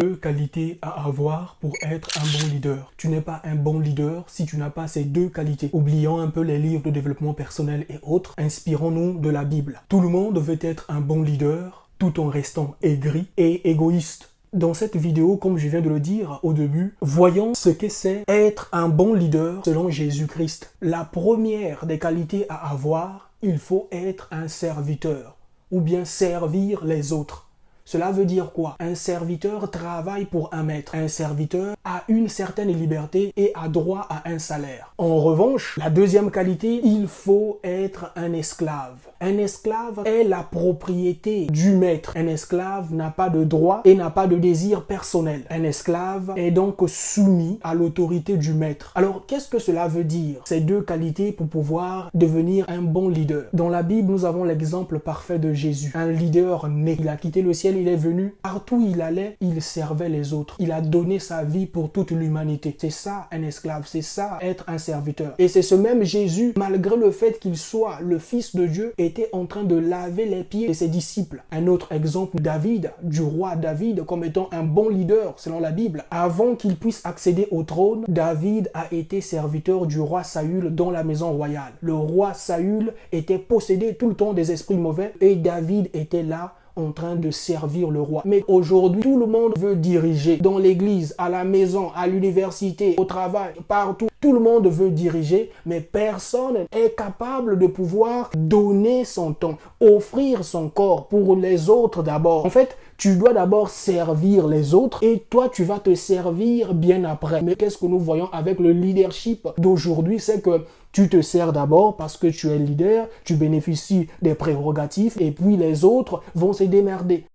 Deux qualités à avoir pour être un bon leader. Tu n'es pas un bon leader si tu n'as pas ces deux qualités. Oublions un peu les livres de développement personnel et autres, inspirons-nous de la Bible. Tout le monde veut être un bon leader tout en restant aigri et égoïste. Dans cette vidéo, comme je viens de le dire au début, voyons ce que c'est être un bon leader selon Jésus-Christ. La première des qualités à avoir, il faut être un serviteur ou bien servir les autres. Cela veut dire quoi? Un serviteur travaille pour un maître. Un serviteur a une certaine liberté et a droit à un salaire. En revanche, la deuxième qualité, il faut être un esclave. Un esclave est la propriété du maître. Un esclave n'a pas de droit et n'a pas de désir personnel. Un esclave est donc soumis à l'autorité du maître. Alors, qu'est-ce que cela veut dire? Ces deux qualités pour pouvoir devenir un bon leader. Dans la Bible, nous avons l'exemple parfait de Jésus. Un leader né. Il a quitté le ciel, il est venu. Partout où il allait, il servait les autres. Il a donné sa vie pour toute l'humanité. C'est ça un esclave, c'est ça être un serviteur. Et c'est ce même Jésus, malgré le fait qu'il soit le Fils de Dieu, était en train de laver les pieds de ses disciples. Un autre exemple, David, du roi David, comme étant un bon leader selon la Bible. Avant qu'il puisse accéder au trône, David a été serviteur du roi Saül dans la maison royale. Le roi Saül était possédé tout le temps des esprits mauvais et David était là en train de servir le roi. Mais aujourd'hui, tout le monde veut diriger. Dans l'église, à la maison, à l'université, au travail, partout. Tout le monde veut diriger, mais personne est capable de pouvoir donner son temps, offrir son corps pour les autres d'abord. En fait, tu dois d'abord servir les autres et toi, tu vas te servir bien après. Mais qu'est-ce que nous voyons avec le leadership d'aujourd'hui? C'est que tu te sers d'abord parce que tu es leader, tu bénéficies des prérogatives et puis les autres vont se démerder.